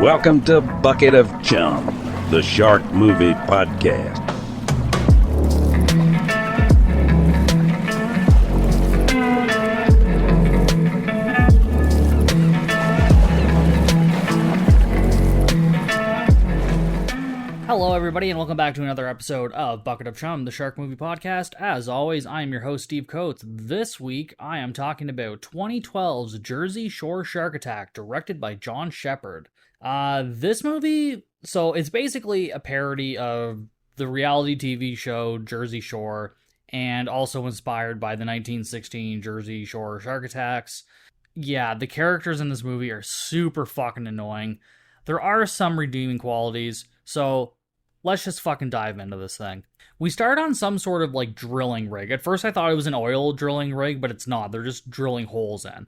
Welcome to Bucket of Chum, the Shark Movie Podcast. Hello, everybody, and welcome back to another episode of Bucket of Chum, the Shark Movie Podcast. As always, I am your host, Steve Coates. This week, I am talking about 2012's Jersey Shore Shark Attack, directed by John Shepherd. This movie, so it's basically a parody of the reality TV show Jersey Shore, and also inspired by the 1916 Jersey Shore Shark Attacks. Yeah, the characters in this movie are super fucking annoying. There are some redeeming qualities, so let's just fucking dive into this thing. We start on some sort of like drilling rig. At first I thought it was an oil drilling rig, but it's not. They're just drilling holes in.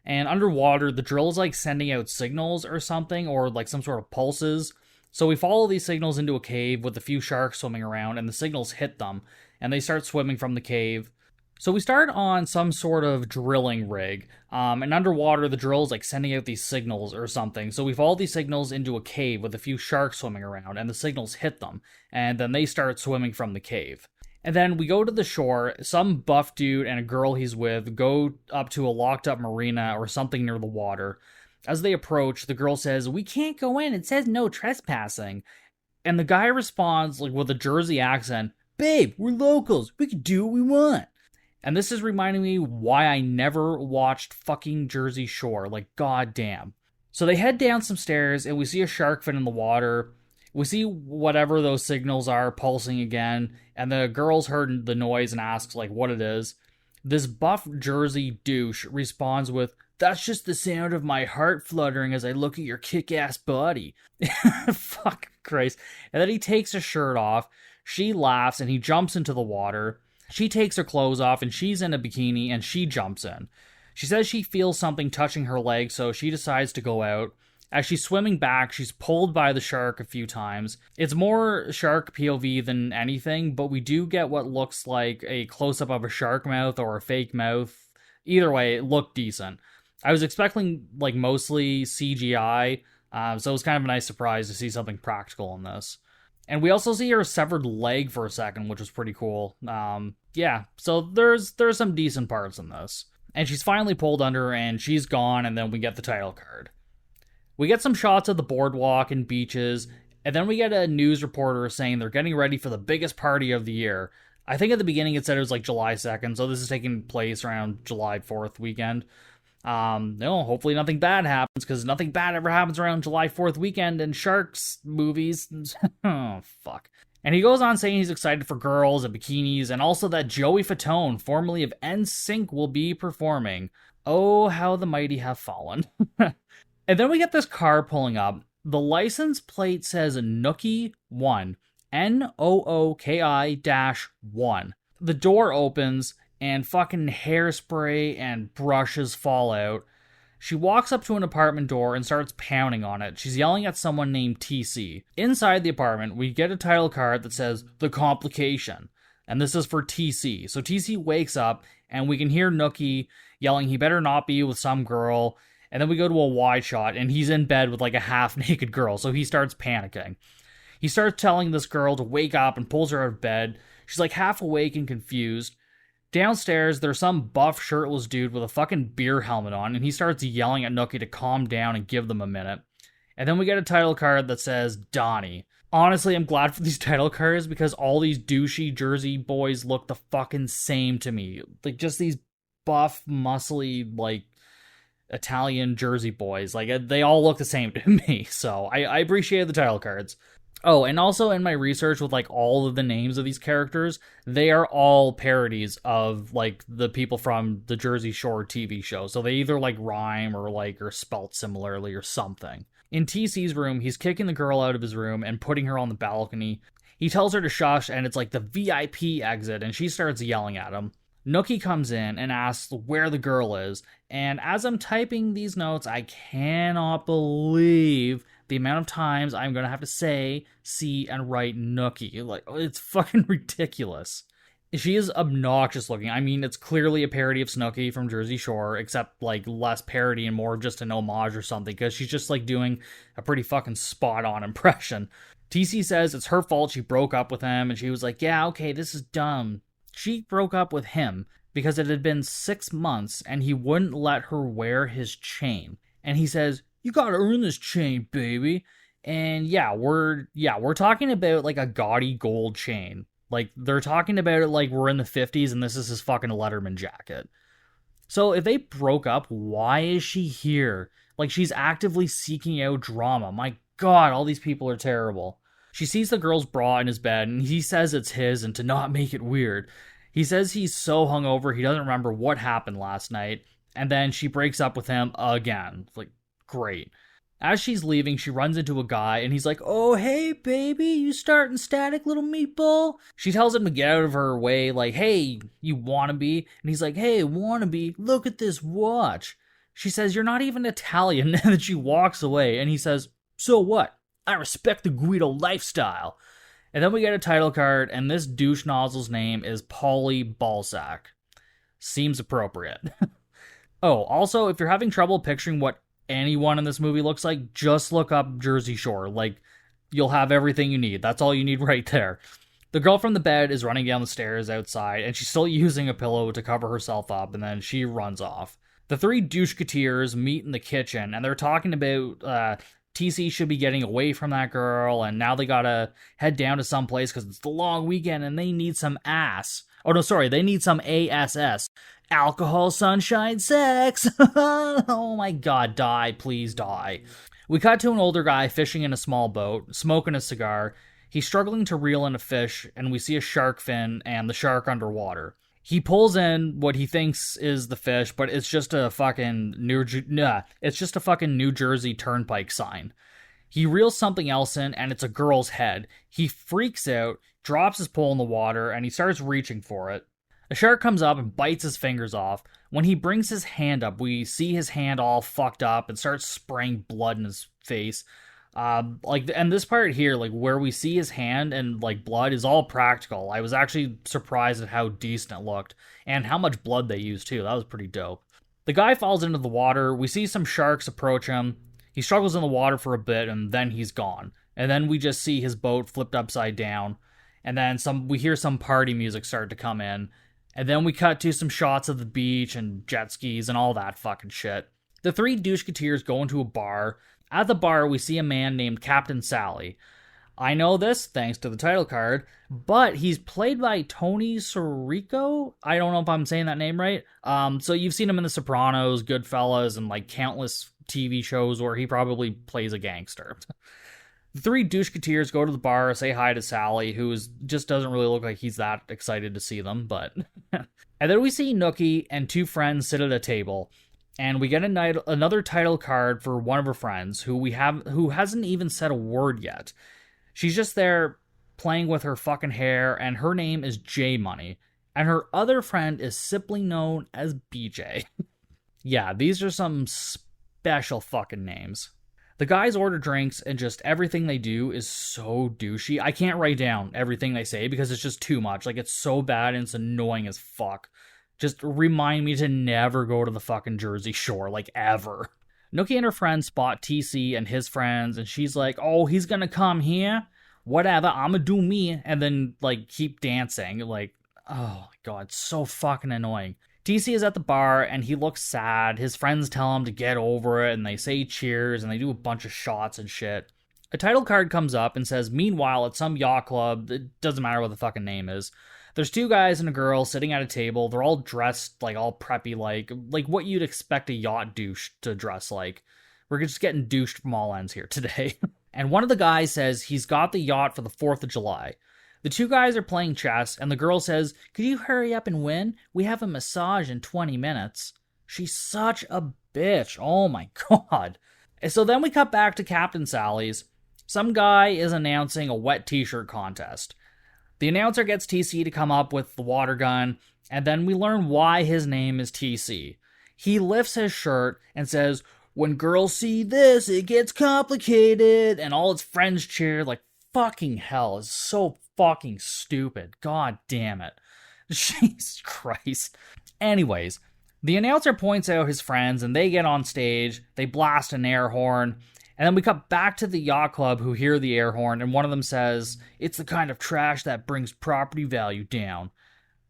And underwater, the drill is like sending out signals or something, or like some sort of pulses. So we follow these signals into a cave with a few sharks swimming around, and the signals hit them, and they start swimming from the cave. So we start on some sort of drilling rig, and underwater the drill is like sending out these signals or something. So we follow these signals into a cave with a few sharks swimming around, and the signals hit them, and then they start swimming from the cave. And then we go to the shore. Some buff dude and a girl he's with go up to a locked up marina or something near the water. As they approach, the girl says, "We can't go in, it says no trespassing." And the guy responds like with a Jersey accent, "Babe, we're locals, we can do what we want." And this is reminding me why I never watched fucking Jersey Shore. Like, goddamn. So they head down some stairs, and we see a shark fin in the water. We see whatever those signals are pulsing again, and the girl's heard the noise and asks, like, what it is. This buff Jersey douche responds with, "That's just the sound of my heart fluttering as I look at your kick-ass body." Fuck Christ. And then he takes his shirt off. She laughs, and he jumps into the water. She takes her clothes off, and she's in a bikini, and she jumps in. She says she feels something touching her leg, so she decides to go out. As she's swimming back, she's pulled by the shark a few times. It's more shark POV than anything, but we do get what looks like a close-up of a shark mouth or a fake mouth. Either way, it looked decent. I was expecting, like, mostly CGI, so it was kind of a nice surprise to see something practical in this. And we also see her severed leg for a second, which was pretty cool. Yeah, so there's some decent parts in this. And she's finally pulled under, and she's gone, and then we get the title card. We get some shots of the boardwalk and beaches, and then we get a news reporter saying they're getting ready for the biggest party of the year. I think at the beginning it said it was like July 2nd, so this is taking place around July 4th weekend. Hopefully nothing bad happens, because nothing bad ever happens around July 4th weekend in Sharks movies. Oh, fuck. And he goes on saying he's excited for girls and bikinis, and also that Joey Fatone, formerly of NSYNC, will be performing. Oh, how the mighty have fallen. And then we get this car pulling up. The license plate says Nookie 1. Nooki-1. The door opens, and fucking hairspray and brushes fall out. She walks up to an apartment door and starts pounding on it. She's yelling at someone named TC. Inside the apartment, we get a title card that says, "The Complication." And this is for TC. So TC wakes up, and we can hear Nookie yelling, he better not be with some girl. And then we go to a wide shot, and he's in bed with like a half-naked girl, so he starts panicking. He starts telling this girl to wake up and pulls her out of bed. She's like half awake and confused. Downstairs, there's some buff shirtless dude with a fucking beer helmet on, and he starts yelling at Nookie to calm down and give them a minute. And then we get a title card that says Donnie. Honestly, I'm glad for these title cards, because all these douchey Jersey boys look the fucking same to me. Like, just these buff, muscly, like, Italian Jersey boys. Like, they all look the same to me, so I appreciate the title cards. Oh, and also in my research with, like, all of the names of these characters, they are all parodies of, like, the people from the Jersey Shore TV show. So they either, like, rhyme or, like, are spelt similarly or something. In TC's room, he's kicking the girl out of his room and putting her on the balcony. He tells her to shush, and it's, like, the VIP exit, and she starts yelling at him. Nookie comes in and asks where the girl is, and as I'm typing these notes, I cannot believe the amount of times I'm going to have to say, see, and write Nookie. Like, it's fucking ridiculous. She is obnoxious looking. I mean, it's clearly a parody of Snooki from Jersey Shore, except like less parody and more of just an homage or something, because she's just like doing a pretty fucking spot on impression. TC says it's her fault she broke up with him, and she was like, yeah, okay, this is dumb. She broke up with him because it had been 6 months and he wouldn't let her wear his chain. And he says, you gotta earn this chain, baby. And we're talking about like a gaudy gold chain. Like, they're talking about it like we're in the 50s and this is his fucking Letterman jacket. So if they broke up, why is she here? Like, she's actively seeking out drama. My God, all these people are terrible. She sees the girl's bra in his bed and he says it's his, and to not make it weird, he says he's so hungover he doesn't remember what happened last night, and then she breaks up with him again. Like, great. As she's leaving, she runs into a guy, and he's like, oh, hey, baby, you starting static, little meatball? She tells him to get out of her way, like, hey, you wannabe? And he's like, hey, wannabe, look at this watch. She says, you're not even Italian, and then she walks away, and he says, so what? I respect the Guido lifestyle. And then we get a title card, and this douche nozzle's name is Polly Balsack. Seems appropriate. Oh, also, if you're having trouble picturing what anyone in this movie looks like, just look up Jersey Shore. Like, you'll have everything you need. That's all you need right there. The girl from the bed is running down the stairs outside, and she's still using a pillow to cover herself up, and then she runs off. The three doucheketeers meet in the kitchen, and they're talking about TC should be getting away from that girl, and now they gotta head down to some place because it's the long weekend and they need some ass. Oh no, sorry, they need some ASS. Alcohol, sunshine, sex. Oh my God, die, please die. We cut to an older guy fishing in a small boat, smoking a cigar. He's struggling to reel in a fish, and we see a shark fin and the shark underwater. He pulls in what he thinks is the fish, but it's just a fucking New Jersey Turnpike sign. He reels something else in, and it's a girl's head. He freaks out, drops his pole in the water, and he starts reaching for it. A shark comes up and bites his fingers off. When he brings his hand up, we see his hand all fucked up and starts spraying blood in his face. And this part here, like where we see his hand and like blood, is all practical. I was actually surprised at how decent it looked and how much blood they used too. That was pretty dope. The guy falls into the water. We see some sharks approach him. He struggles in the water for a bit and then he's gone. And then we just see his boat flipped upside down. And then we hear some party music start to come in. And then we cut to some shots of the beach and jet skis and all that fucking shit. The three doucheketeers go into a bar. At the bar, we see a man named Captain Sally. I know this thanks to the title card, but he's played by Tony Sirico. I don't know if I'm saying that name right. So you've seen him in The Sopranos, Goodfellas, and like countless TV shows where he probably plays a gangster. The three doucheketeers go to the bar, say hi to Sally, who just doesn't really look like he's that excited to see them, but... And then we see Nookie and two friends sit at a table, and we get another title card for one of her friends, who hasn't even said a word yet. She's just there playing with her fucking hair, and her name is J Money, and her other friend is simply known as BJ. Yeah, these are some special fucking names. The guys order drinks, and just everything they do is so douchey. I can't write down everything they say because it's just too much. Like, it's so bad and it's annoying as fuck. Just remind me to never go to the fucking Jersey Shore, like, ever. Nookie and her friends spot TC and his friends, and she's like, oh, he's gonna come here? Whatever, I'ma do me. And then, like, keep dancing. Like, oh my God, it's so fucking annoying. TC is at the bar, and he looks sad. His friends tell him to get over it, and they say cheers, and they do a bunch of shots and shit. A title card comes up and says, meanwhile, at some yacht club, it doesn't matter what the fucking name is, there's two guys and a girl sitting at a table. They're all dressed, like, all preppy, like what you'd expect a yacht douche to dress like. We're just getting douched from all ends here today. And one of the guys says he's got the yacht for the 4th of July. The two guys are playing chess, and the girl says, could you hurry up and win? We have a massage in 20 minutes. She's such a bitch. Oh my God. And so then we cut back to Captain Sally's. Some guy is announcing a wet t-shirt contest. The announcer gets TC to come up with the water gun, and then we learn why his name is TC. He lifts his shirt and says, when girls see this, it gets complicated, and all his friends cheer like fucking hell. It's so fucking stupid. God damn it. Jesus Christ. Anyways, the announcer points out his friends and they get on stage, they blast an air horn, and then we cut back to the yacht club who hear the air horn, and one of them says, "It's the kind of trash that brings property value down."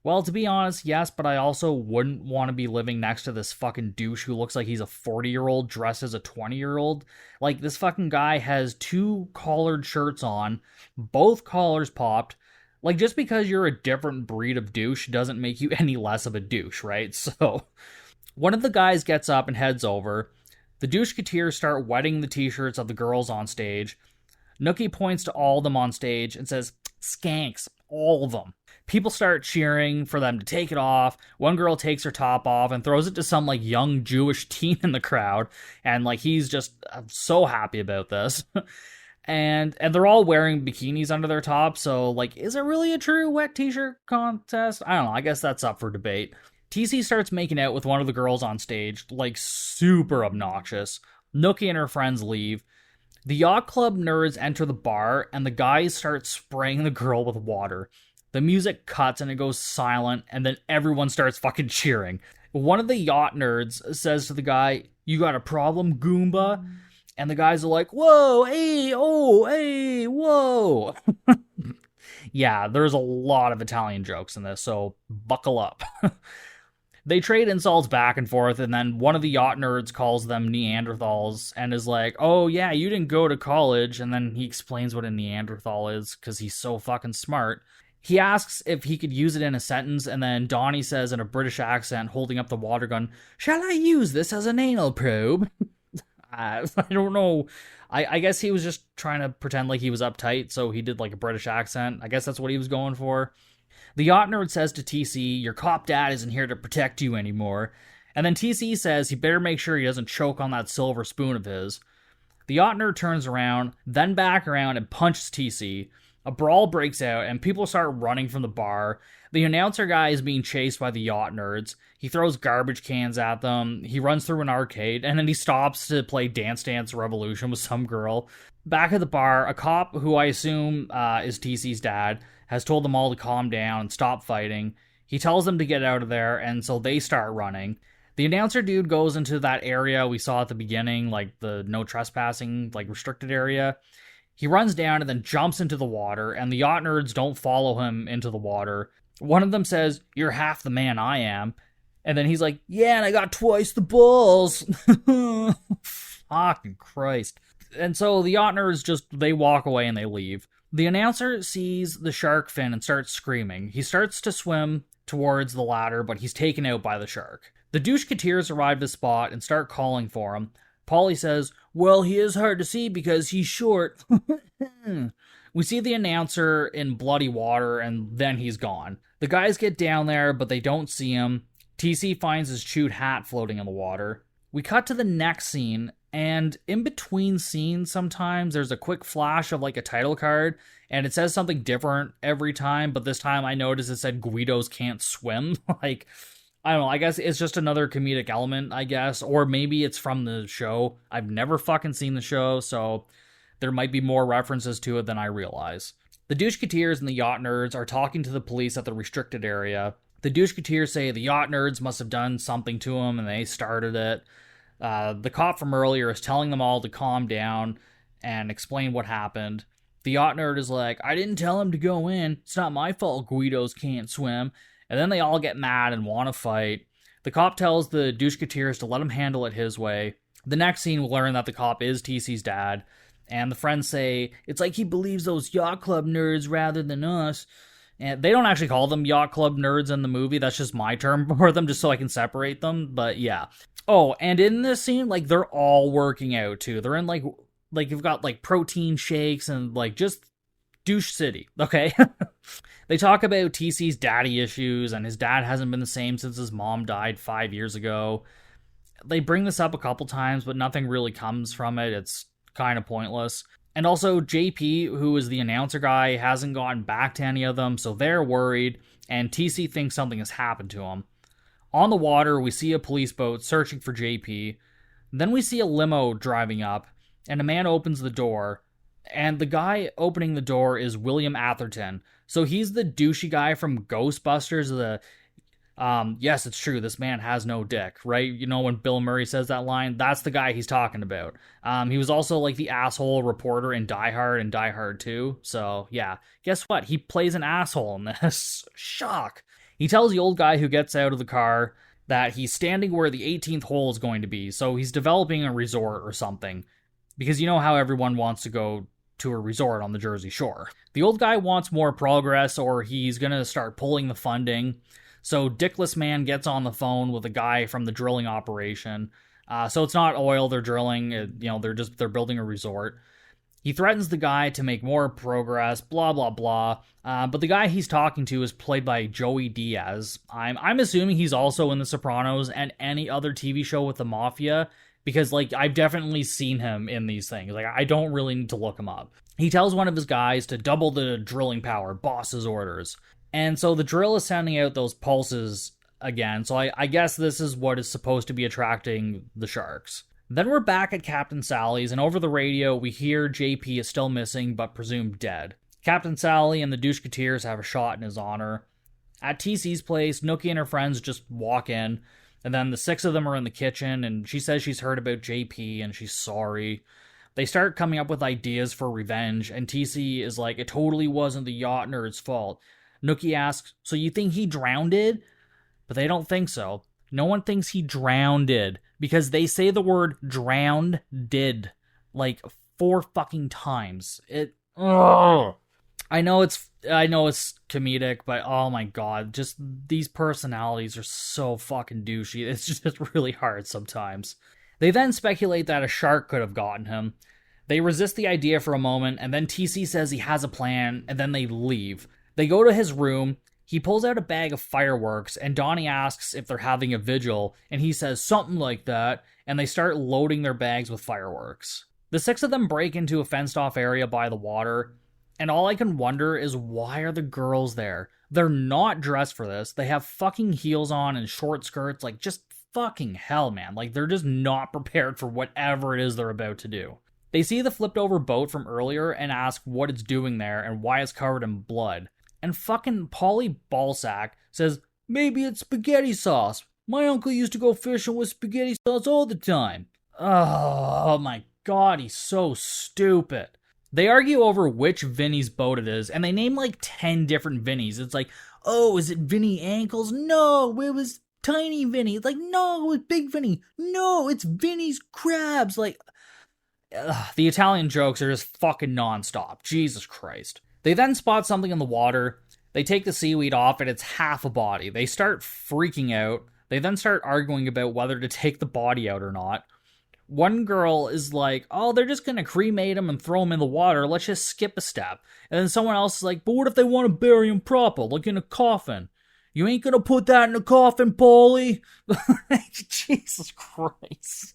Well, to be honest, yes, but I also wouldn't want to be living next to this fucking douche who looks like he's a 40-year-old dressed as a 20-year-old. Like, this fucking guy has 2 collared shirts on, both collars popped. Like, just because you're a different breed of douche doesn't make you any less of a douche, right? So, one of the guys gets up and heads over. The doucheketeers start wetting the t-shirts of the girls on stage. Nookie points to all of them on stage and says, "Skanks, all of them." People start cheering for them to take it off. One girl takes her top off and throws it to some like young Jewish teen in the crowd, and like he's just so happy about this. and they're all wearing bikinis under their tops, so like, is it really a true wet t-shirt contest? I don't know. I guess that's up for debate. TC starts making out with one of the girls on stage, like super obnoxious. Nookie and her friends leave. The yacht club nerds enter the bar, and the guys start spraying the girl with water. The music cuts and it goes silent, and then everyone starts fucking cheering. One of the yacht nerds says to the guy, "You got a problem, Goomba?" And the guys are like, "Whoa, hey, oh, hey, whoa." Yeah, there's a lot of Italian jokes in this, so buckle up. They trade insults back and forth, and then one of the yacht nerds calls them Neanderthals and is like, "Oh yeah, you didn't go to college," and then he explains what a Neanderthal is, because he's so fucking smart. He asks if he could use it in a sentence, and then Donnie says in a British accent, holding up the water gun, "Shall I use this as an anal probe?" I don't know. I guess he was just trying to pretend like he was uptight, so he did like a British accent. I guess that's what he was going for. The yacht nerd says to TC, "Your cop dad isn't here to protect you anymore." And then TC says he better make sure he doesn't choke on that silver spoon of his. The yacht nerd turns around, then back around and punches TC. A brawl breaks out, and people start running from the bar. The announcer guy is being chased by the yacht nerds. He throws garbage cans at them. He runs through an arcade, and then he stops to play Dance Dance Revolution with some girl. Back at the bar, a cop, who I assume is TC's dad, has told them all to calm down and stop fighting. He tells them to get out of there, and so they start running. The announcer dude goes into that area we saw at the beginning, like the no trespassing, like restricted area. He runs down and then jumps into the water, and the yacht nerds don't follow him into the water. One of them says, "You're half the man I am." And then he's like, "Yeah, and I got twice the balls." Fucking Christ. And so the yacht nerds they walk away and they leave. The announcer sees the shark fin and starts screaming. He starts to swim towards the ladder, but he's taken out by the shark. The doucheketeers arrive at the spot and start calling for him. Paulie says, "Well, he is hard to see because he's short." We see the announcer in bloody water, and then he's gone. The guys get down there, but they don't see him. TC finds his chewed hat floating in the water. We cut to the next scene, and in between scenes sometimes there's a quick flash of like a title card, and it says something different every time, but this time I noticed it said "Guidos can't swim." Like, I don't know, I guess it's just another comedic element, I guess, or maybe it's from the show. I've never fucking seen the show, so there might be more references to it than I realize. The doucheketeers and the yacht nerds are talking to the police at the restricted area. The doucheketeers say the yacht nerds must have done something to them and they started it. The cop from earlier is telling them all to calm down and explain what happened. The yacht nerd is like, "I didn't tell him to go in. It's not my fault Guidos can't swim." And then they all get mad and want to fight. The cop tells the doucheketeers to let him handle it his way. The next scene, we'll learn that the cop is TC's dad. And the friends say, "It's like he believes those yacht club nerds rather than us." And they don't actually call them yacht club nerds in the movie. That's just my term for them, just so I can separate them. But yeah. Oh, and in this scene, like, they're all working out too. They're in like you've got like protein shakes and like just douche city, okay? They talk about TC's daddy issues, and his dad hasn't been the same since his mom died 5 years ago. They bring this up a couple times, but nothing really comes from it. It's kind of pointless. And also, JP, who is the announcer guy, hasn't gotten back to any of them, so they're worried, and TC thinks something has happened to him. On the water, we see a police boat searching for JP. Then we see a limo driving up, and a man opens the door, and the guy opening the door is William Atherton, So he's the douchey guy from Ghostbusters, yes, it's true, this man has no dick, right? You know, when Bill Murray says that line, that's the guy he's talking about. He was also like the asshole reporter in Die Hard and Die Hard 2. So yeah, guess what? He plays an asshole in this. Shock. He tells the old guy who gets out of the car that he's standing where the 18th hole is going to be. So he's developing a resort or something. Because you know how everyone wants to go to a resort on the Jersey Shore. The old guy wants more progress, or he's going to start pulling the funding. So Dickless Man gets on the phone with a guy from the drilling operation. So it's not oil they're drilling, they're building a resort. He threatens the guy to make more progress, blah, blah, blah. But the guy he's talking to is played by Joey Diaz. I'm assuming he's also in The Sopranos and any other TV show with the Mafia, because, like, I've definitely seen him in these things. Like, I don't really need to look him up. He tells one of his guys to double the drilling power, boss's orders. And so the drill is sending out those pulses again, so I guess this is what is supposed to be attracting the sharks. Then we're back at Captain Sally's, and over the radio we hear JP is still missing but presumed dead. Captain Sally and the Doucheketeers have a shot in his honor. At TC's place, Nookie and her friends just walk in, and then the 6 of them are in the kitchen, and she says she's heard about JP and she's sorry. They start coming up with ideas for revenge, and TC is like, it totally wasn't the yacht nerd's fault. Nookie asks, so you think he drowned? But they don't think so. No one thinks he drowned, because they say the word drowned did like 4 fucking times. I know it's comedic, but oh my god, just these personalities are so fucking douchey. It's just really hard sometimes. They then speculate that a shark could have gotten him. They resist the idea for a moment, and then TC says he has a plan, and then they leave. They go to his room, he pulls out a bag of fireworks, and Donnie asks if they're having a vigil, and he says something like that, and they start loading their bags with fireworks. The 6 of them break into a fenced-off area by the water, and all I can wonder is, why are the girls there? They're not dressed for this. They have fucking heels on and short skirts, like, just fucking hell, man. Like, they're just not prepared for whatever it is they're about to do. They see the flipped-over boat from earlier and ask what it's doing there and why it's covered in blood. And fucking Paulie Ballsack says, maybe it's spaghetti sauce. My uncle used to go fishing with spaghetti sauce all the time. Oh my god, he's so stupid. They argue over which Vinny's boat it is, and they name like 10 different Vinnies. It's like, oh, is it Vinny Ankles? No, it was Tiny Vinny. It's like, no, it was Big Vinny. No, it's Vinny's Crabs. Like, the Italian jokes are just fucking nonstop. Jesus Christ. They then spot something in the water. They take the seaweed off, and it's half a body. They start freaking out. They then start arguing about whether to take the body out or not. One girl is like, oh, they're just going to cremate him and throw him in the water. Let's just skip a step. And then someone else is like, but what if they want to bury him proper, like in a coffin? You ain't going to put that in a coffin, Paulie? Jesus Christ.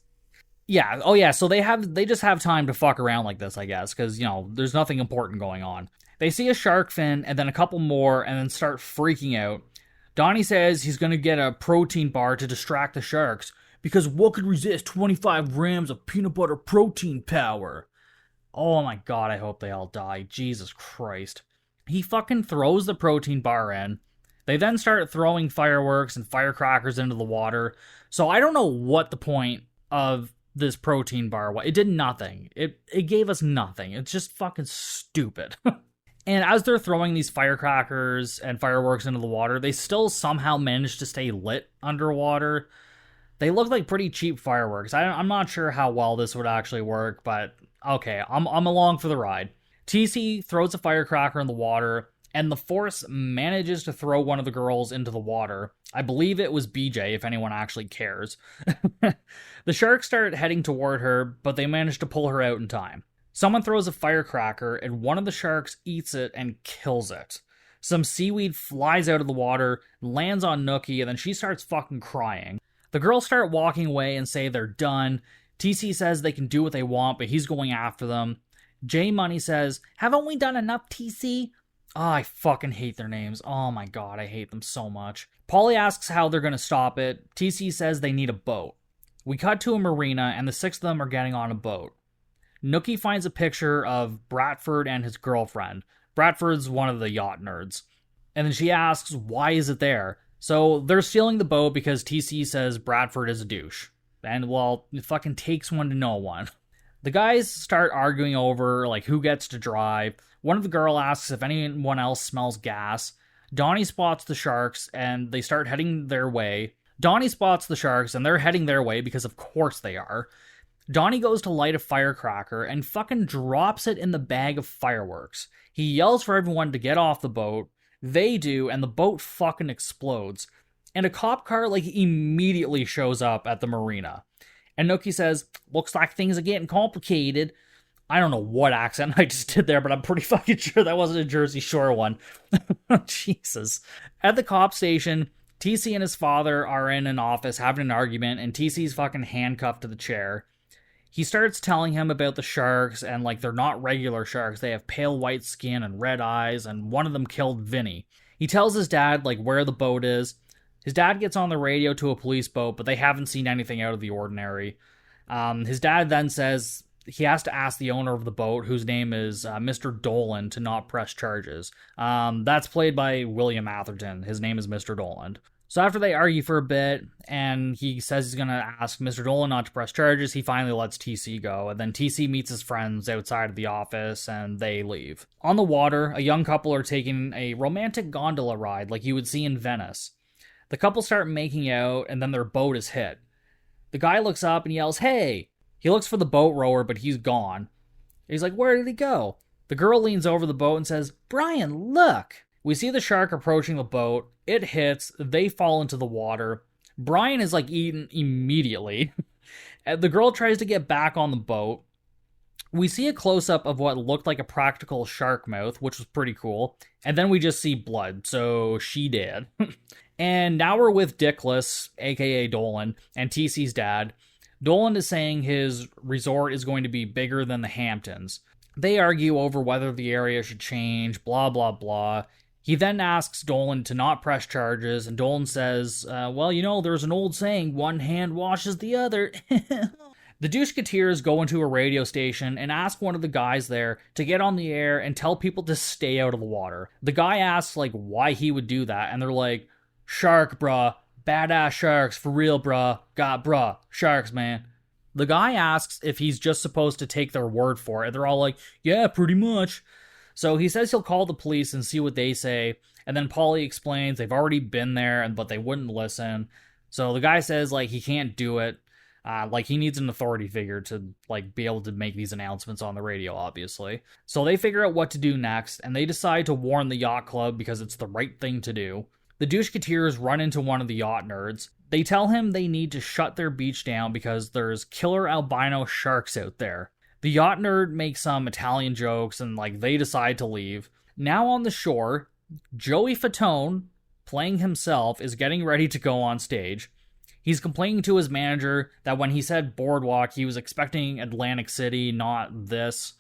Yeah, oh yeah, so they just have time to fuck around like this, I guess, because, there's nothing important going on. They see a shark fin, and then a couple more, and then start freaking out. Donnie says he's going to get a protein bar to distract the sharks, because what could resist 25 grams of peanut butter protein power? Oh my god, I hope they all die. Jesus Christ. He fucking throws the protein bar in. They then start throwing fireworks and firecrackers into the water. So I don't know what the point of this protein bar was. It did nothing. It gave us nothing. It's just fucking stupid. And as they're throwing these firecrackers and fireworks into the water, they still somehow manage to stay lit underwater. They look like pretty cheap fireworks. I'm not sure how well this would actually work, but okay, I'm along for the ride. TC throws a firecracker in the water, and the Force manages to throw one of the girls into the water. I believe it was BJ, if anyone actually cares. The sharks start heading toward her, but they manage to pull her out in time. Someone throws a firecracker, and one of the sharks eats it and kills it. Some seaweed flies out of the water, lands on Nookie, and then she starts fucking crying. The girls start walking away and say they're done. TC says they can do what they want, but he's going after them. J Money says, haven't we done enough, TC? Oh, I fucking hate their names. Oh my god, I hate them so much. Paulie asks how they're going to stop it. TC says they need a boat. We cut to a marina, and the 6 of them are getting on a boat. Nookie finds a picture of Bradford and his girlfriend. Bradford's one of the yacht nerds. And then she asks, why is it there? So they're stealing the boat because TC says Bradford is a douche. And, well, it fucking takes one to know one. The guys start arguing over, like, who gets to drive. One of the girl asks if anyone else smells gas. Donnie spots the sharks, and they start heading their way. Donnie spots the sharks, and they're heading their way because of course they are. Donnie goes to light a firecracker and fucking drops it in the bag of fireworks. He yells for everyone to get off the boat. They do, and the boat fucking explodes. And a cop car, like, immediately shows up at the marina. And Nookie says, looks like things are getting complicated. I don't know what accent I just did there, but I'm pretty fucking sure that wasn't a Jersey Shore one. Jesus. At the cop station, TC and his father are in an office having an argument, and TC's fucking handcuffed to the chair. He starts telling him about the sharks, and, like, they're not regular sharks. They have pale white skin and red eyes, and one of them killed Vinny. He tells his dad, like, where the boat is. His dad gets on the radio to a police boat, but they haven't seen anything out of the ordinary. His dad then says he has to ask the owner of the boat, whose name is Mr. Dolan, to not press charges. That's played by William Atherton. His name is Mr. Dolan. So after they argue for a bit, and he says he's going to ask Mr. Dolan not to press charges, he finally lets TC go. And then TC meets his friends outside of the office, and they leave. On the water, a young couple are taking a romantic gondola ride like you would see in Venice. The couple start making out, and then their boat is hit. The guy looks up and yells, "Hey!" He looks for the boat rower, but he's gone. He's like, where did he go? The girl leans over the boat and says, Brian, look! We see the shark approaching the boat. It hits. They fall into the water. Brian is, like, eaten immediately. The girl tries to get back on the boat. We see a close-up of what looked like a practical shark mouth, which was pretty cool. And then we just see blood, so she did. And now we're with Dickless, aka Dolan, and TC's dad. Dolan is saying his resort is going to be bigger than the Hamptons. They argue over whether the area should change, blah, blah, blah. He then asks Dolan to not press charges, and Dolan says, well, you know, there's an old saying, one hand washes the other. The Doucheketeers go into a radio station and ask one of the guys there to get on the air and tell people to stay out of the water. The guy asks, like, why he would do that, and they're like, shark, bruh. Badass sharks, for real, bruh. God, bruh. Sharks, man. The guy asks if he's just supposed to take their word for it. They're all like, yeah, pretty much. So he says he'll call the police and see what they say. And then Paulie explains they've already been there, but they wouldn't listen. So the guy says, like, he can't do it. Like, he needs an authority figure to, like, be able to make these announcements on the radio, obviously. So they figure out what to do next, and they decide to warn the yacht club because it's the right thing to do. The Doucheketeers run into one of the yacht nerds. They tell him they need to shut their beach down because there's killer albino sharks out there. The yacht nerd makes some Italian jokes and, like, they decide to leave. Now on the shore, Joey Fatone, playing himself, is getting ready to go on stage. He's complaining to his manager that when he said boardwalk, he was expecting Atlantic City, not this.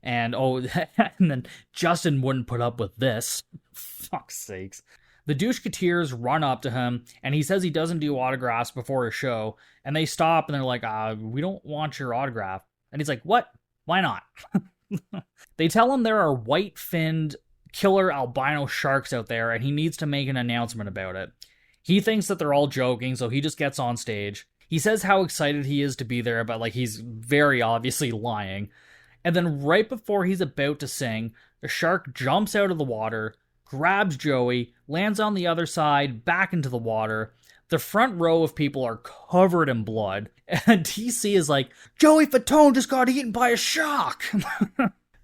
And, and then Justin wouldn't put up with this. Fuck's sakes. The Doucheketeers run up to him, and he says he doesn't do autographs before a show, and they stop, and they're like, we don't want your autograph. And he's like, what? Why not? They tell him there are white-finned killer albino sharks out there, and he needs to make an announcement about it. He thinks that they're all joking, so he just gets on stage. He says how excited he is to be there, but, like, he's very obviously lying. And then right before he's about to sing, a shark jumps out of the water, grabs Joey, lands on the other side, back into the water. The front row of people are covered in blood, and TC is like, Joey Fatone just got eaten by a shark!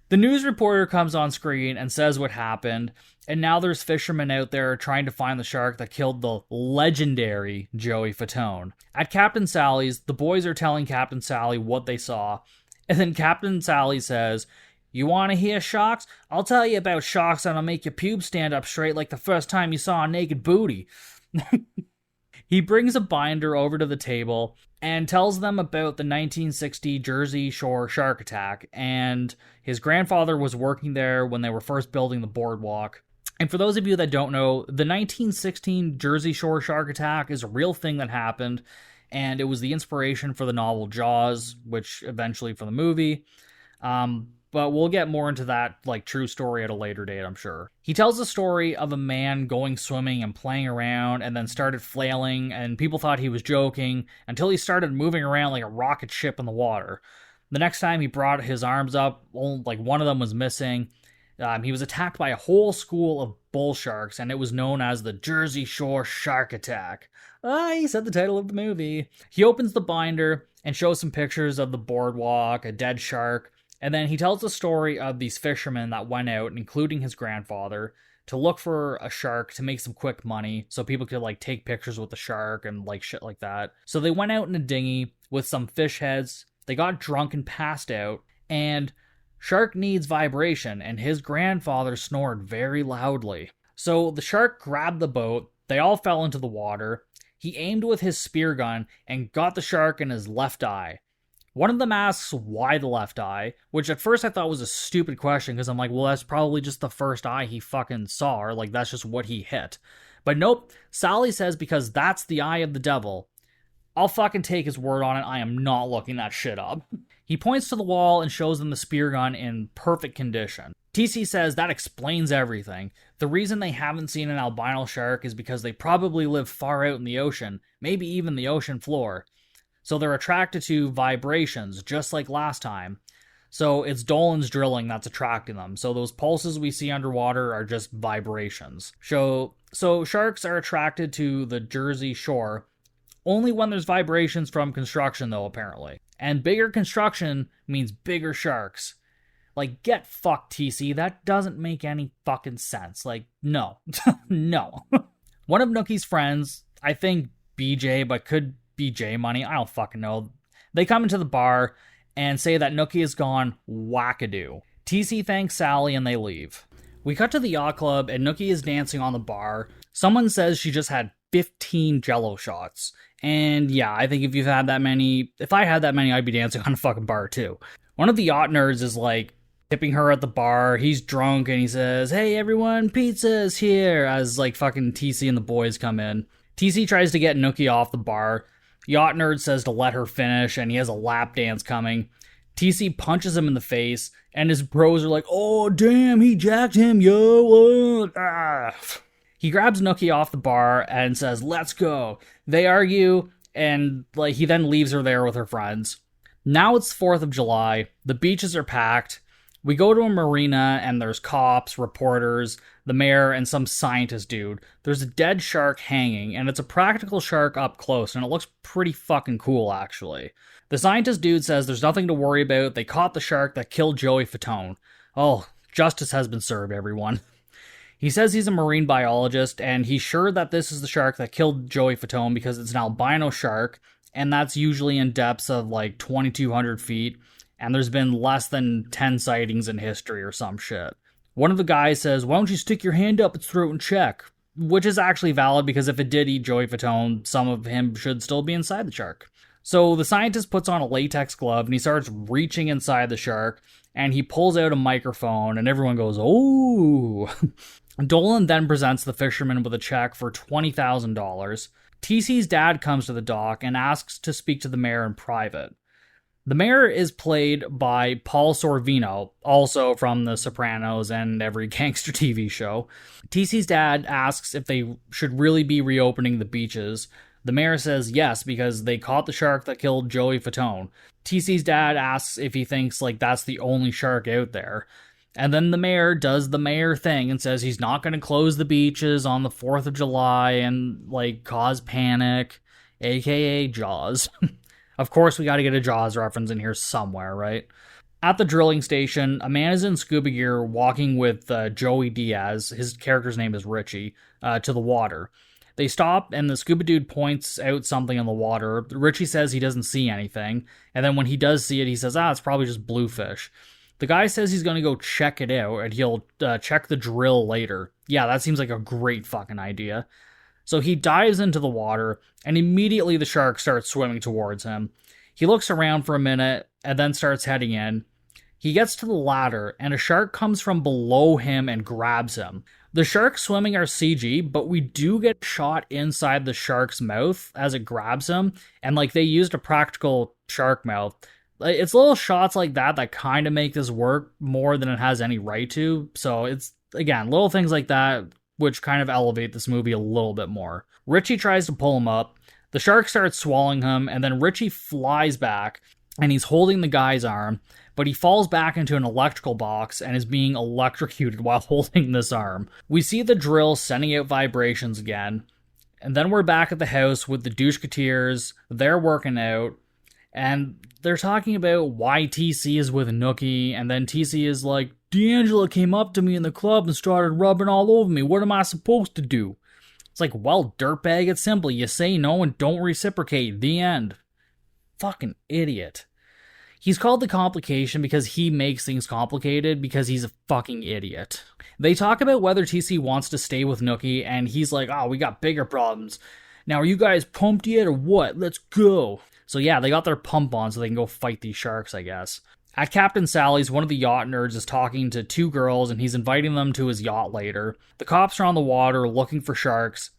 The news reporter comes on screen and says what happened, and now there's fishermen out there trying to find the shark that killed the legendary Joey Fatone. At Captain Sally's, the boys are telling Captain Sally what they saw, and then Captain Sally says, you want to hear sharks? I'll tell you about sharks that'll make your pubes stand up straight like the first time you saw a naked booty. He brings a binder over to the table and tells them about the 1960 Jersey Shore shark attack, and his grandfather was working there when they were first building the boardwalk. And for those of you that don't know, the 1916 Jersey Shore shark attack is a real thing that happened, and it was the inspiration for the novel Jaws, which eventually for the movie. but we'll get more into that like true story at a later date, I'm sure. He tells the story of a man going swimming and playing around and then started flailing, and people thought he was joking until he started moving around like a rocket ship in the water. The next time he brought his arms up, like one of them was missing. He was attacked by a whole school of bull sharks, and it was known as the Jersey Shore Shark Attack. He said the title of the movie. He opens the binder and shows some pictures of the boardwalk, a dead shark, and then he tells the story of these fishermen that went out, including his grandfather, to look for a shark to make some quick money so people could like take pictures with the shark and like shit like that. So they went out in a dinghy with some fish heads. They got drunk and passed out, and shark needs vibration, and his grandfather snored very loudly. So the shark grabbed the boat, they all fell into the water. He aimed with his spear gun and got the shark in his left eye. One of them asks why the left eye, which at first I thought was a stupid question because I'm like, well, that's probably just the first eye he fucking saw, or like that's just what he hit. But nope, Sally says because that's the eye of the devil. I'll fucking take his word on it. I am not looking that shit up. He points to the wall and shows them the spear gun in perfect condition. TC says that explains everything. The reason they haven't seen an albino shark is because they probably live far out in the ocean, maybe even the ocean floor. So they're attracted to vibrations, just like last time. So it's Dolan's drilling that's attracting them. So those pulses we see underwater are just vibrations. So sharks are attracted to the Jersey Shore only when there's vibrations from construction, though, apparently. And bigger construction means bigger sharks. Like, get fucked, TC. That doesn't make any fucking sense. Like, no. No. One of Nookie's friends, I think BJ, but could be J Money, I don't fucking know. They come into the bar and say that Nookie has gone wackadoo. TC thanks Sally and they leave. We cut to the yacht club and Nookie is dancing on the bar. Someone says she just had 15 Jello shots. And yeah, I think if I had that many, I'd be dancing on a fucking bar too. One of the yacht nerds is like tipping her at the bar. He's drunk and he says, "Hey everyone, pizza's here," as like fucking TC and the boys come in. TC tries to get Nookie off the bar. Yacht nerd says to let her finish and he has a lap dance coming. TC punches him in the face and his bros are like, "Oh damn, he jacked him, yo." He grabs Nookie off the bar and says, "Let's go." They argue, and like he then leaves her there with her friends. Now it's 4th of July. The beaches are packed. We go to a marina, and there's cops, reporters, the mayor, and some scientist dude. There's a dead shark hanging, and it's a practical shark up close, and it looks pretty fucking cool, actually. The scientist dude says there's nothing to worry about. They caught the shark that killed Joey Fatone. Oh, justice has been served, everyone. He says he's a marine biologist, and he's sure that this is the shark that killed Joey Fatone because it's an albino shark, and that's usually in depths of like 2,200 feet, and there's been less than 10 sightings in history or some shit. One of the guys says, "Why don't you stick your hand up its throat and check?" Which is actually valid because if it did eat Joey Fatone, some of him should still be inside the shark. So the scientist puts on a latex glove and he starts reaching inside the shark, and he pulls out a microphone, and everyone goes, "Oh!" Dolan then presents the fisherman with a check for $20,000. TC's dad comes to the dock and asks to speak to the mayor in private. The mayor is played by Paul Sorvino, also from The Sopranos and every gangster TV show. TC's dad asks if they should really be reopening the beaches. The mayor says yes, because they caught the shark that killed Joey Fatone. TC's dad asks if he thinks like that's the only shark out there. And then the mayor does the mayor thing and says he's not going to close the beaches on the 4th of July and, like, cause panic, aka Jaws. Of course, we got to get a Jaws reference in here somewhere, right? At the drilling station, a man is in scuba gear walking with Joey Diaz, his character's name is Richie, to the water. They stop, and the scuba dude points out something in the water. Richie says he doesn't see anything, and then when he does see it, he says, it's probably just bluefish. The guy says he's going to go check it out, and he'll check the drill later. Yeah, that seems like a great fucking idea. So he dives into the water, and immediately the shark starts swimming towards him. He looks around for a minute, and then starts heading in. He gets to the ladder, and a shark comes from below him and grabs him. The sharks swimming are CG, but we do get shot inside the shark's mouth as it grabs him, and like they used a practical shark mouth. It's little shots like that kind of make this work more than it has any right to. So it's, again, little things like that which kind of elevate this movie a little bit more. Richie tries to pull him up. The shark starts swallowing him, and then Richie flies back, and he's holding the guy's arm, but he falls back into an electrical box and is being electrocuted while holding this arm. We see the drill sending out vibrations again, and then we're back at the house with the Doucheketeers. They're working out, and they're talking about why TC is with Nookie, and then TC is like, D'Angelo came up to me in the club and started rubbing all over me. What am I supposed to do? It's like, well, dirtbag, it's simple. You say no and don't reciprocate. The end. Fucking idiot. He's called the complication because he makes things complicated because he's a fucking idiot. They talk about whether TC wants to stay with Nookie, and he's like, oh, we got bigger problems. Now, are you guys pumped yet or what? Let's go. So yeah, they got their pump on so they can go fight these sharks, I guess. At Captain Sally's, one of the yacht nerds is talking to two girls, and he's inviting them to his yacht later. The cops are on the water looking for sharks.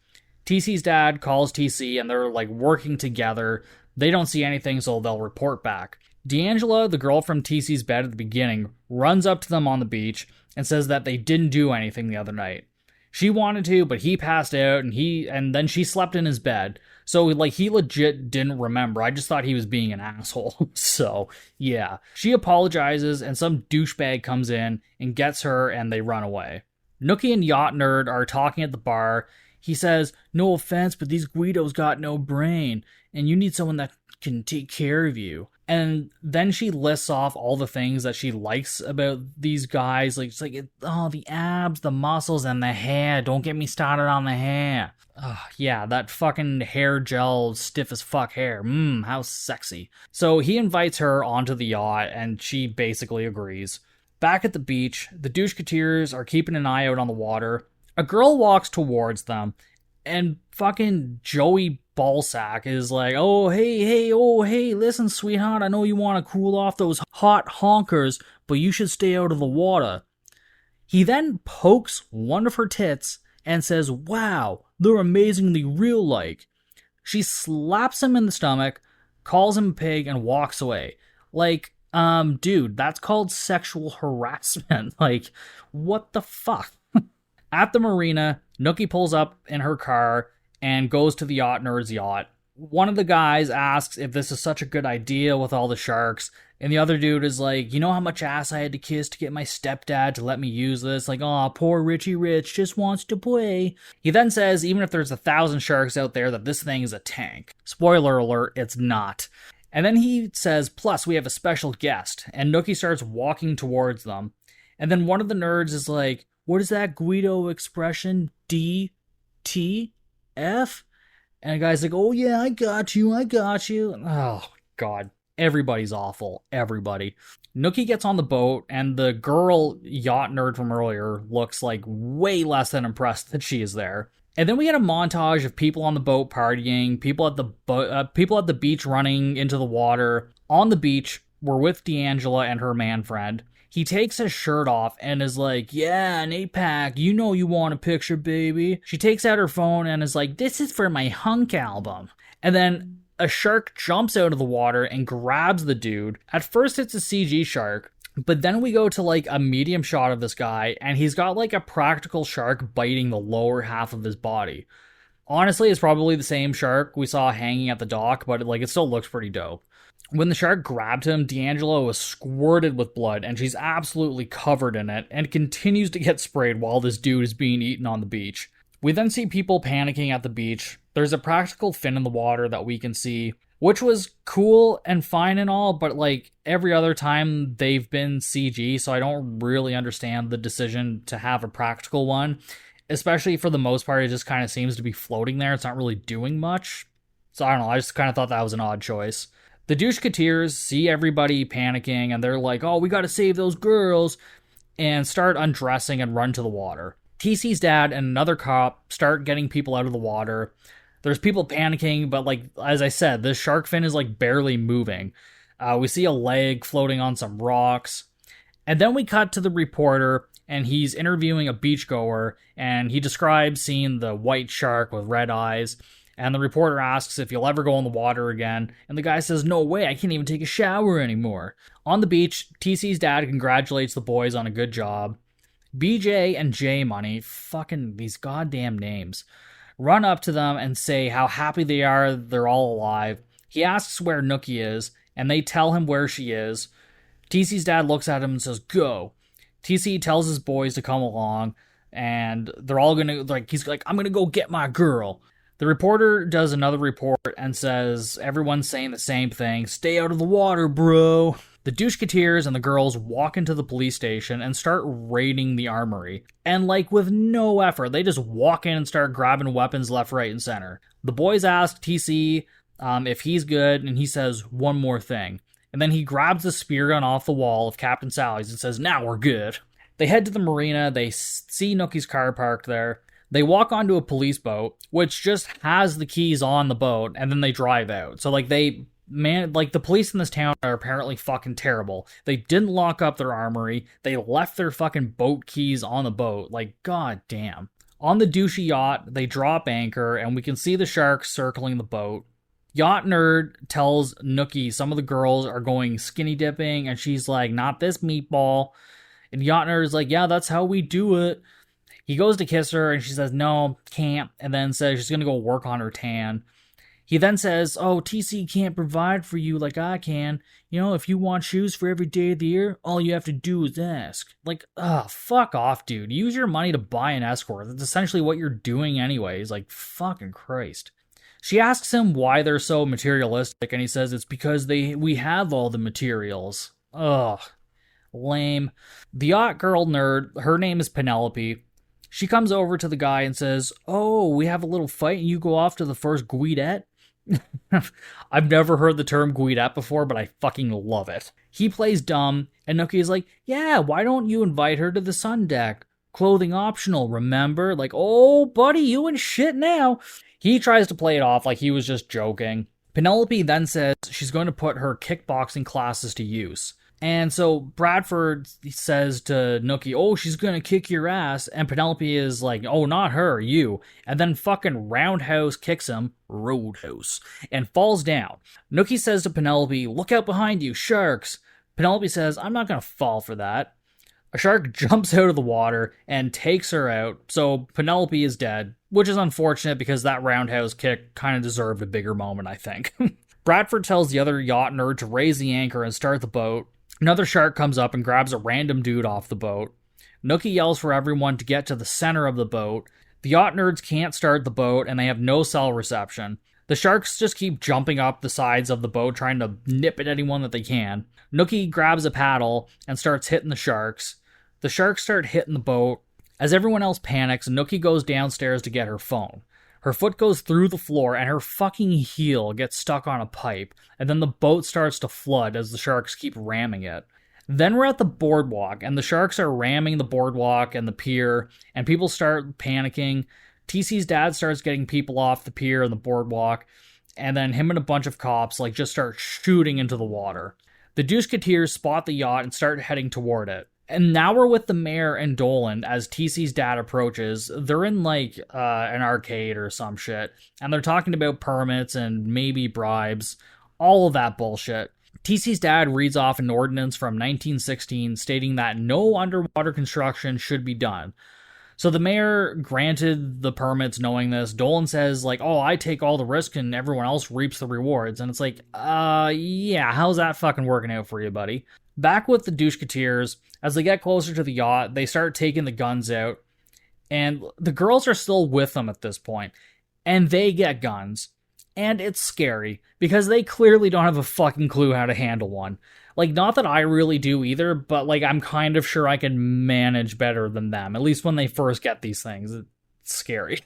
TC's dad calls TC, and they're like working together. They don't see anything, so they'll report back. D'Angela, the girl from TC's bed at the beginning, runs up to them on the beach and says that they didn't do anything the other night. She wanted to, but he passed out, and then she slept in his bed. So, like, he legit didn't remember. I just thought he was being an asshole. So, yeah. She apologizes, and some douchebag comes in and gets her, and they run away. Nookie and Yacht Nerd are talking at the bar. He says, no offense, but these Guidos got no brain, and you need someone that can take care of you. And then she lists off all the things that she likes about these guys. Like, it's like, oh, the abs, the muscles, and the hair. Don't get me started on the hair. Yeah, that fucking hair gel, stiff as fuck hair. How sexy. So he invites her onto the yacht, and she basically agrees. Back at the beach, the Doucheketeers are keeping an eye out on the water. A girl walks towards them, and fucking Joey Ballsack is like, oh, hey, listen, sweetheart, I know you want to cool off those hot honkers, but you should stay out of the water. He then pokes one of her tits and says, wow, they're amazingly real-like. She slaps him in the stomach, calls him a pig, and walks away. Like, dude, that's called sexual harassment. Like, what the fuck? At the marina, Nookie pulls up in her car and goes to the yacht nerd's yacht. One of the guys asks if this is such a good idea with all the sharks, and the other dude is like, you know how much ass I had to kiss to get my stepdad to let me use this? Like, aw, poor Richie Rich just wants to play. He then says, even if there's 1,000 sharks out there, that this thing is a tank. Spoiler alert, it's not. And then he says, plus we have a special guest, and Nookie starts walking towards them. And then one of the nerds is like, what is that Guido expression? D? T? F? And the guy's like, oh yeah, I got you. Oh, God. Everybody's awful. Everybody. Nookie gets on the boat, and the girl yacht nerd from earlier looks like way less than impressed that she is there. And then we get a montage of people on the boat partying, people at the beach running into the water. On the beach, we're with D'Angela and her man friend. He takes his shirt off and is like, yeah, an 8-pack, you know you want a picture, baby. She takes out her phone and is like, this is for my hunk album. And then a shark jumps out of the water and grabs the dude. At first it's a CG shark, but then we go to like a medium shot of this guy, and he's got like a practical shark biting the lower half of his body. Honestly, it's probably the same shark we saw hanging at the dock, but it still looks pretty dope. When the shark grabbed him, D'Angelo was squirted with blood, and she's absolutely covered in it, and continues to get sprayed while this dude is being eaten on the beach. We then see people panicking at the beach. There's a practical fin in the water that we can see, which was cool and fine and all, but like every other time they've been CG, so I don't really understand the decision to have a practical one. Especially for the most part, it just kind of seems to be floating there. It's not really doing much. So I don't know, I just kind of thought that was an odd choice. The Doucheketeers see everybody panicking, and they're like, oh, we gotta save those girls, and start undressing and run to the water. TC's dad and another cop start getting people out of the water. There's people panicking, but like, as I said, this shark fin is like barely moving. We see a leg floating on some rocks. And then we cut to the reporter, and he's interviewing a beachgoer, and he describes seeing the white shark with red eyes. And the reporter asks if you'll ever go in the water again, and the guy says, no way, I can't even take a shower anymore. On the beach, TC's dad congratulates the boys on a good job. BJ and J Money, fucking these goddamn names, run up to them and say how happy they are they're all alive. He asks where Nookie is, and they tell him where she is. TC's dad looks at him and says, go. TC tells his boys to come along, and they're all gonna, he's like, I'm gonna go get my girl. The reporter does another report and says everyone's saying the same thing. Stay out of the water, bro. The Doucheketeers and the girls walk into the police station and start raiding the armory. And with no effort, they just walk in and start grabbing weapons left, right, and center. The boys ask TC if he's good, and he says one more thing. And then he grabs the spear gun off the wall of Captain Sally's and says, now we're good. They head to the marina. They see Nookie's car parked there. They walk onto a police boat, which just has the keys on the boat, and then they drive out. So, the police in this town are apparently fucking terrible. They didn't lock up their armory. They left their fucking boat keys on the boat. God damn. On the douchey yacht, they drop anchor, and we can see the sharks circling the boat. Yacht Nerd tells Nookie some of the girls are going skinny dipping, and she's like, not this meatball. And Yacht Nerd is like, yeah, that's how we do it. He goes to kiss her, and she says, no, can't, and then says she's going to go work on her tan. He then says, oh, TC can't provide for you like I can. If you want shoes for every day of the year, all you have to do is ask. Fuck off, dude. Use your money to buy an escort. That's essentially what you're doing anyways. Fucking Christ. She asks him why they're so materialistic, and he says it's because we have all the materials. Ugh. Lame. The yacht girl nerd, her name is Penelope. She comes over to the guy and says, oh, we have a little fight and you go off to the first Guidette? I've never heard the term Guidette before, but I fucking love it. He plays dumb, and Nookie's like, yeah, why don't you invite her to the sun deck? Clothing optional, remember? Oh, buddy, you in shit now. He tries to play it off like he was just joking. Penelope then says she's going to put her kickboxing classes to use. And so Bradford says to Nookie, oh, she's going to kick your ass. And Penelope is like, oh, not her, you. And then fucking Roundhouse kicks him, Roadhouse, and falls down. Nookie says to Penelope, look out behind you, sharks. Penelope says, I'm not going to fall for that. A shark jumps out of the water and takes her out. So Penelope is dead, which is unfortunate because that Roundhouse kick kind of deserved a bigger moment, I think. Bradford tells the other yacht nerd to raise the anchor and start the boat. Another shark comes up and grabs a random dude off the boat. Nookie yells for everyone to get to the center of the boat. The yacht nerds can't start the boat, and they have no cell reception. The sharks just keep jumping up the sides of the boat, trying to nip at anyone that they can. Nookie grabs a paddle and starts hitting the sharks. The sharks start hitting the boat. As everyone else panics, Nookie goes downstairs to get her phone. Her foot goes through the floor, and her fucking heel gets stuck on a pipe, and then the boat starts to flood as the sharks keep ramming it. Then we're at the boardwalk, and the sharks are ramming the boardwalk and the pier, and people start panicking. TC's dad starts getting people off the pier and the boardwalk, and then him and a bunch of cops just start shooting into the water. The Doucheketeers spot the yacht and start heading toward it. And now we're with the mayor and Dolan as TC's dad approaches. They're in an arcade or some shit, and they're talking about permits and maybe bribes, all of that bullshit. TC's dad reads off an ordinance from 1916 stating that no underwater construction should be done. So the mayor granted the permits knowing this. Dolan says, oh, I take all the risk and everyone else reaps the rewards. And it's yeah, how's that fucking working out for you, buddy? Back with the Doucheketeers, as they get closer to the yacht, they start taking the guns out. And the girls are still with them at this point. And they get guns. And it's scary, because they clearly don't have a fucking clue how to handle one. Not that I really do either, but, I'm kind of sure I can manage better than them, at least when they first get these things. It's scary.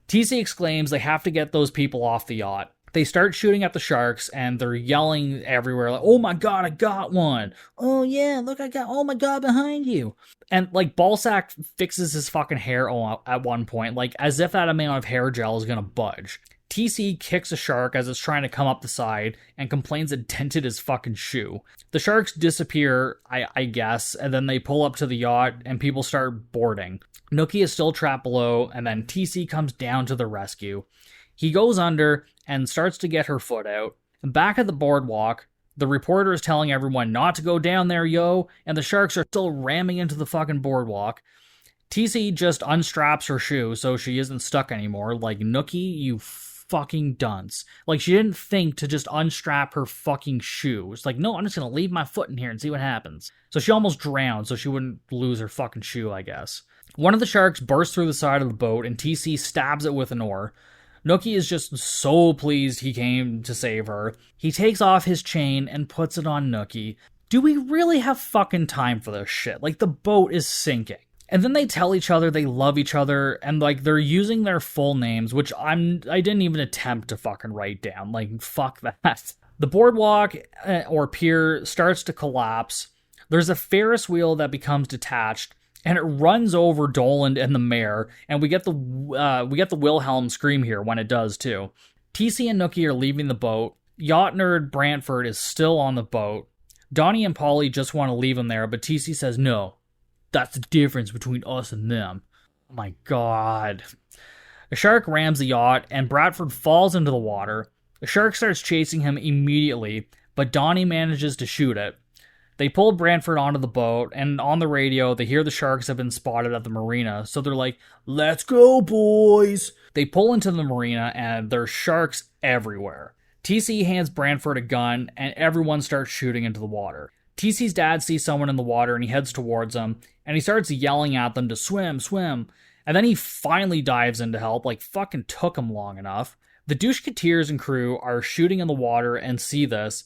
TC exclaims they have to get those people off the yacht. They start shooting at the sharks, and they're yelling everywhere, oh my god, I got one! Oh yeah, look, oh my god, behind you! And, Ballsack fixes his fucking hair at one point, as if that amount of hair gel is gonna budge. TC kicks a shark as it's trying to come up the side and complains it dented his fucking shoe. The sharks disappear, I guess, and then they pull up to the yacht and people start boarding. Nookie is still trapped below, and then TC comes down to the rescue. He goes under and starts to get her foot out. Back at the boardwalk, the reporter is telling everyone not to go down there, yo, and the sharks are still ramming into the fucking boardwalk. TC just unstraps her shoe so she isn't stuck anymore. Like, Nookie, you fucking dunce. Like, she didn't think to just unstrap her fucking shoe. It's like, no, I'm just gonna leave my foot in here and see what happens. So she almost drowned so she wouldn't lose her fucking shoe, I guess. One of the sharks bursts through the side of the boat and TC stabs it with an oar. Nookie is just so pleased he came to save her. He takes off his chain and puts it on Nookie. Do we really have fucking time for this shit? Like, the boat is sinking. And then they tell each other they love each other, and like they're using their full names, which I didn't even attempt to fucking write down. Like, fuck that. The boardwalk or pier starts to collapse. There's a Ferris wheel that becomes detached, and it runs over Doland and the mayor, and we get the Wilhelm scream here when it does too. TC and Nookie are leaving the boat. Yacht nerd Brantford is still on the boat. Donnie and Polly just want to leave him there, but TC says no. That's the difference between us and them. Oh my god. A shark rams the yacht, and Bradford falls into the water. The shark starts chasing him immediately, but Donnie manages to shoot it. They pull Brantford onto the boat, and on the radio, they hear the sharks have been spotted at the marina, so they're like, let's go, boys! They pull into the marina, and there's sharks everywhere. TC hands Brantford a gun, and everyone starts shooting into the water. TC's dad sees someone in the water, and he heads towards them, and he starts yelling at them to swim, swim. And then he finally dives in to help, like fucking took him long enough. The Doucheketeers and crew are shooting in the water and see this.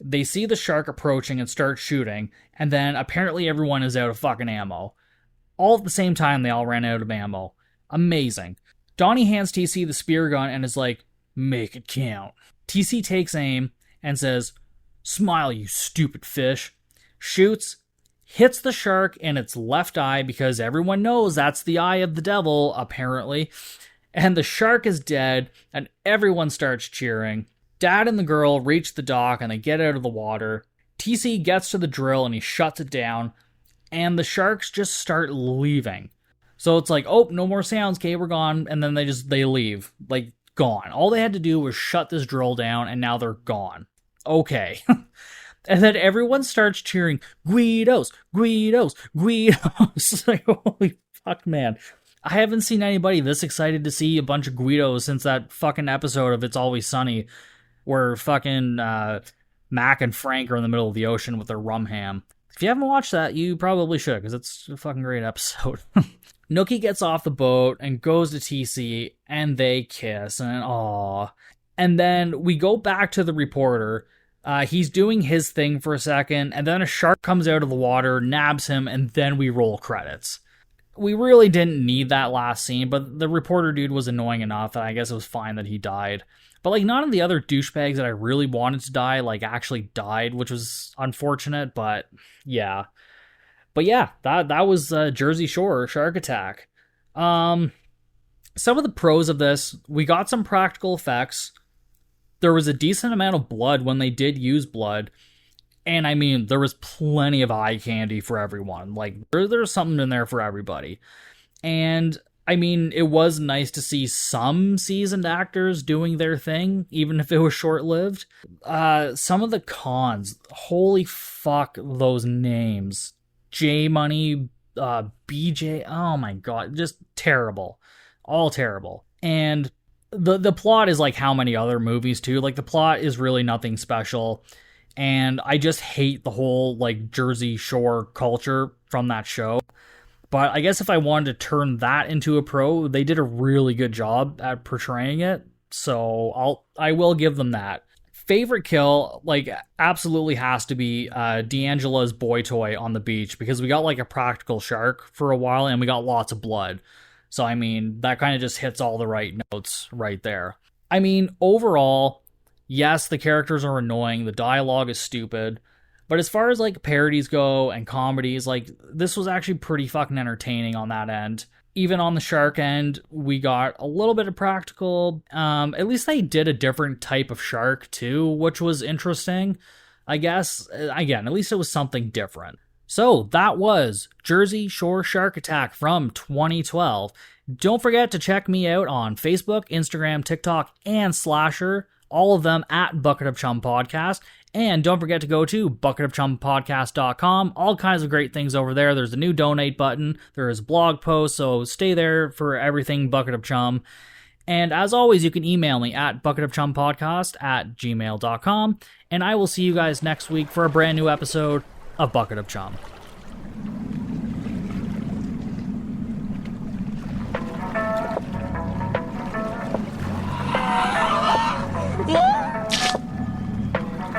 They see the shark approaching and start shooting, and then apparently everyone is out of fucking ammo. All at the same time, they all ran out of ammo. Amazing. Donnie hands TC the spear gun and is like, make it count. TC takes aim and says, smile, you stupid fish. Shoots, hits the shark in its left eye because everyone knows that's the eye of the devil, apparently. And the shark is dead, and everyone starts cheering. Dad and the girl reach the dock and they get out of the water. TC gets to the drill and he shuts it down, and the sharks just start leaving. So it's like, oh, no more sounds, okay, we're gone. And then they leave, like, gone. All they had to do was shut this drill down, and now they're gone. Okay. And then everyone starts cheering, Guidos, Guidos, Guidos. Like, holy fuck, man. I haven't seen anybody this excited to see a bunch of Guidos since that fucking episode of It's Always Sunny, where fucking Mac and Frank are in the middle of the ocean with their rum ham. If you haven't watched that, you probably should, because it's a fucking great episode. Nookie gets off the boat and goes to TC, and they kiss, and aww. And then we go back to the reporter. He's doing his thing for a second, and then a shark comes out of the water, nabs him, and then we roll credits. We really didn't need that last scene, but the reporter dude was annoying enough that I guess it was fine that he died. But like, none of the other douchebags that I really wanted to die, like, actually died, which was unfortunate, but yeah. But yeah, that was Jersey Shore Shark Attack. Some of the pros of this, we got some practical effects. There was a decent amount of blood when they did use blood. And I mean, there was plenty of eye candy for everyone. Like, there's something in there for everybody. And I mean, it was nice to see some seasoned actors doing their thing, even if it was short-lived. Some of the cons, holy fuck those names. J-Money, BJ, oh my god, just terrible. All terrible. And the plot is like how many other movies too. Like, the plot is really nothing special. And I just hate the whole, like, Jersey Shore culture from that show. But I guess if I wanted to turn that into a pro, they did a really good job at portraying it. So I will give them that. Favorite kill, like, absolutely has to be D'Angela's boy toy on the beach, because we got, like, a practical shark for a while and we got lots of blood. So, I mean, that kind of just hits all the right notes right there. I mean, overall, yes, the characters are annoying, the dialogue is stupid, but as far as, like, parodies go and comedies, like, this was actually pretty fucking entertaining on that end. Even on the shark end, we got a little bit of practical. At least they did a different type of shark, too, which was interesting, I guess. Again, at least it was something different. So that was Jersey Shore Shark Attack from 2012. Don't forget to check me out on Facebook, Instagram, TikTok, and Slasher, all of them at Bucket of Chum Podcast. And don't forget to go to bucketofchumpodcast.com. All kinds of great things over there. There's a new donate button. There is blog posts, so stay there for everything Bucket of Chum. And as always, you can email me at bucketofchumpodcast@gmail.com. And I will see you guys next week for a brand new episode of Bucket of Chum.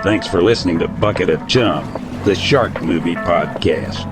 Thanks for listening to Bucket of Chum, the Shark Movie Podcast.